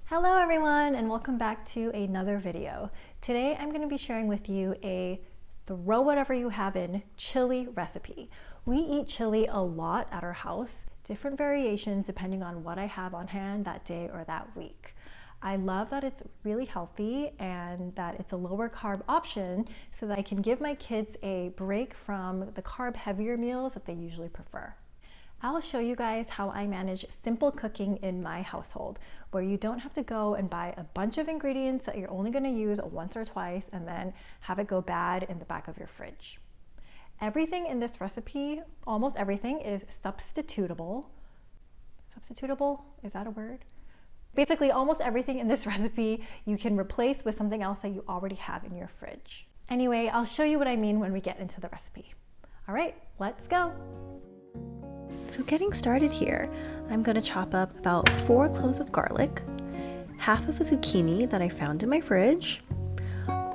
Hello everyone and welcome back to another video. Today I'm going to be sharing with you a throw whatever you have in chili recipe. We eat chili a lot at our house, different variations depending on what I have on hand that day or that week. I love that it's really healthy and that it's a lower carb option so that I can give my kids a break from the carb heavier meals that they usually prefer. I'll show you guys how I manage simple cooking in my household, where you don't have to go and buy a bunch of ingredients that you're only going to use once or twice and then have it go bad in the back of your fridge. Everything in this recipe, almost everything, is substitutable. Substitutable? Is that a word? Basically, almost everything in this recipe you can replace with something else that you already have in your fridge. Anyway, I'll show you what I mean when we get into the recipe. All right, let's go. So getting started here, I'm going to chop up about 4 cloves of garlic, half of a zucchini that I found in my fridge,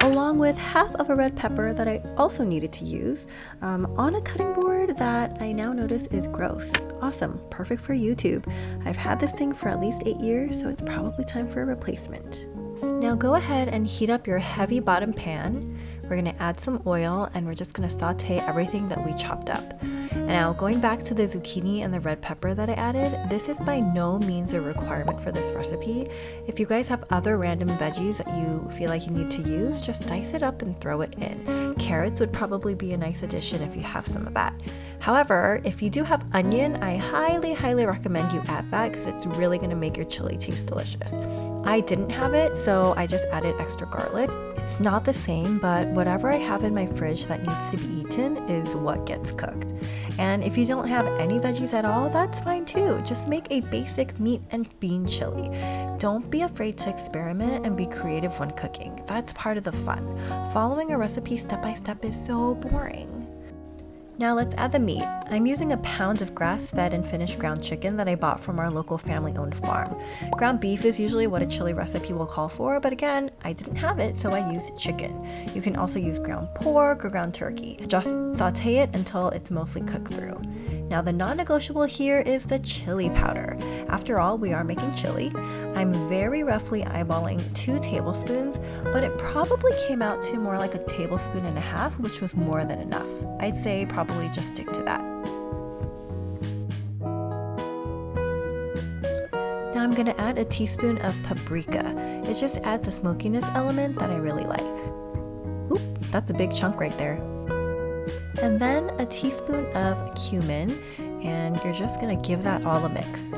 along with half of a red pepper that I also needed to use on a cutting board that I now notice is gross. Awesome, perfect for YouTube. I've had this thing for at least 8 years, so it's probably time for a replacement. Now go ahead and heat up your heavy bottom pan. We're going to add some oil and we're just going to saute everything that we chopped up. Now going back to the zucchini and the red pepper that I added, this is by no means a requirement for this recipe. If you guys have other random veggies that you feel like you need to use, just dice it up and throw it in. Carrots would probably be a nice addition if you have some of that. However, if you do have onion, I highly recommend you add that because it's really going to make your chili taste delicious. I didn't have it, so I just added extra garlic. It's not the same, but whatever I have in my fridge that needs to be eaten is what gets cooked. And if you don't have any veggies at all, that's fine too. Just make a basic meat and bean chili. Don't be afraid to experiment and be creative when cooking. That's part of the fun. Following a recipe step by step is so boring. Now let's add the meat. I'm using a pound of grass-fed and finished ground chicken that I bought from our local family-owned farm. Ground beef is usually what a chili recipe will call for, but again, I didn't have it, so I used chicken. You can also use ground pork or ground turkey. Just saute it until it's mostly cooked through. Now the non-negotiable here is the chili powder. After all, we are making chili. I'm very roughly eyeballing 2 tablespoons, but it probably came out to more like a tablespoon and a half, which was more than enough. I'd say probably just stick to that. Now I'm going to add a teaspoon of paprika. It just adds a smokiness element that I really like. Oop, that's a big chunk right there. And then a teaspoon of cumin, and you're just going to give that all a mix.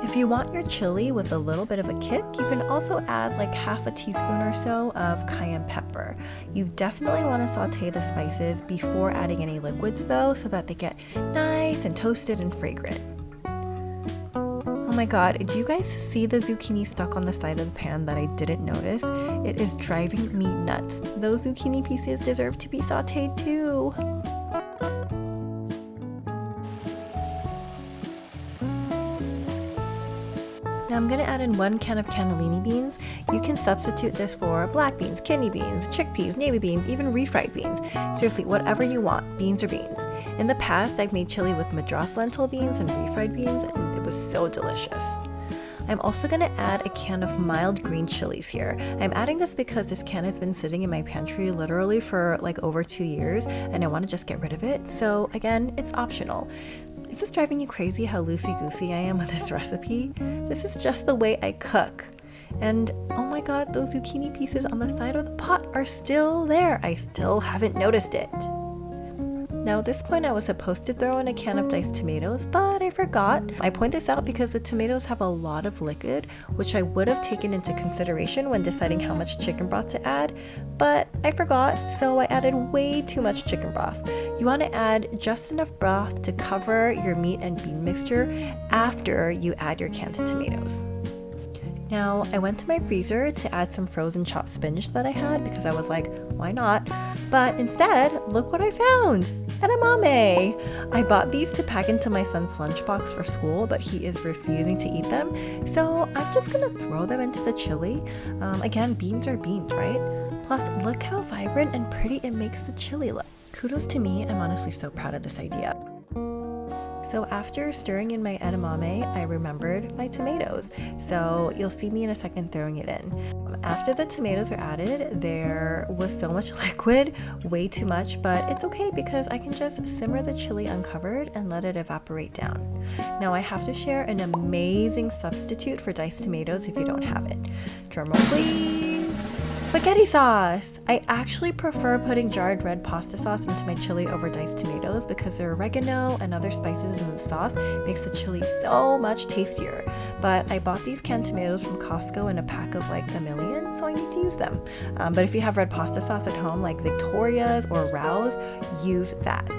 If you want your chili with a little bit of a kick, you can also add like half a teaspoon or so of cayenne pepper. You definitely want to saute the spices before adding any liquids though, so that they get nice and toasted and fragrant. Oh my god, do you guys see the zucchini stuck on the side of the pan that I didn't notice? It is driving me nuts. Those zucchini pieces deserve to be sauteed too. Now I'm going to add in 1 can of cannellini beans. You can substitute this for black beans, kidney beans, chickpeas, navy beans, even refried beans. Seriously, whatever you want, beans are beans. In the past, I've made chili with madras lentil beans and refried beans, and it was so delicious. I'm also going to add a can of mild green chilies here. I'm adding this because this can has been sitting in my pantry literally for like over 2 years, and I want to just get rid of it. So again, it's optional. Is this driving you crazy how loosey-goosey I am with this recipe? This is just the way I cook. And oh my god, those zucchini pieces on the side of the pot are still there. I still haven't noticed it. Now at this point I was supposed to throw in a can of diced tomatoes, but I forgot. I point this out because the tomatoes have a lot of liquid, which I would have taken into consideration when deciding how much chicken broth to add, but I forgot, so I added way too much chicken broth. You want to add just enough broth to cover your meat and bean mixture after you add your canned tomatoes. Now, I went to my freezer to add some frozen chopped spinach that I had because I was like, why not? But instead, look what I found! Edamame! I bought these to pack into my son's lunchbox for school, but he is refusing to eat them, so I'm just gonna throw them into the chili. Again, beans are beans, right? Plus, look how vibrant and pretty it makes the chili look. Kudos to me, I'm honestly so proud of this idea. So after stirring in my edamame, I remembered my tomatoes. So you'll see me in a second throwing it in. After the tomatoes are added, there was so much liquid, way too much, but it's okay because I can just simmer the chili uncovered and let it evaporate down. Now I have to share an amazing substitute for diced tomatoes if you don't have it. Drumroll please. Spaghetti sauce! I actually prefer putting jarred red pasta sauce into my chili over diced tomatoes because the oregano and other spices in the sauce makes the chili so much tastier. But I bought these canned tomatoes from Costco in a pack of like a million, so I need to use them. But if you have red pasta sauce at home like Victoria's or Rao's, use that.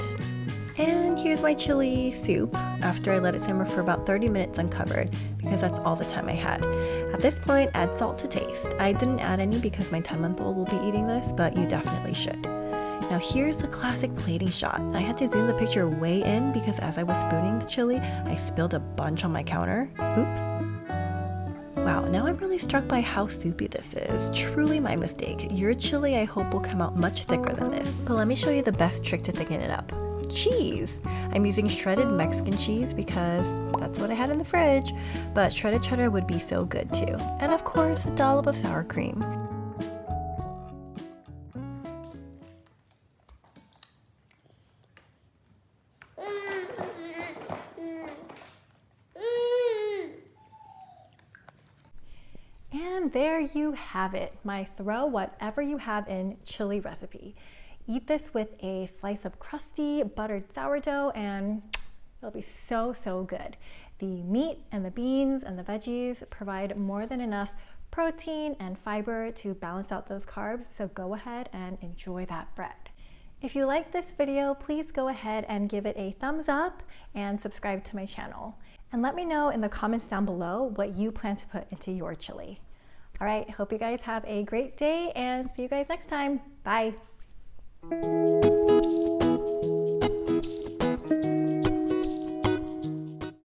And here's my chili soup after I let it simmer for about 30 minutes uncovered because that's all the time I had. At this point, add salt to taste. I didn't add any because my 10-month-old will be eating this, but you definitely should. Now here's the classic plating shot. I had to zoom the picture way in because as I was spooning the chili, I spilled a bunch on my counter. Oops. Wow, now I'm really struck by how soupy this is. Truly my mistake. Your chili I hope will come out much thicker than this. But let me show you the best trick to thicken it up. Cheese! I'm using shredded Mexican cheese because that's what I had in the fridge, but shredded cheddar would be so good too. And of course, a dollop of sour cream. And there you have it, my throw whatever you have in chili recipe. Eat this with a slice of crusty buttered sourdough and it'll be so, so good. The meat and the beans and the veggies provide more than enough protein and fiber to balance out those carbs, so go ahead and enjoy that bread. If you like this video, please go ahead and give it a thumbs up and subscribe to my channel. And let me know in the comments down below what you plan to put into your chili. All right, hope you guys have a great day and see you guys next time. Bye.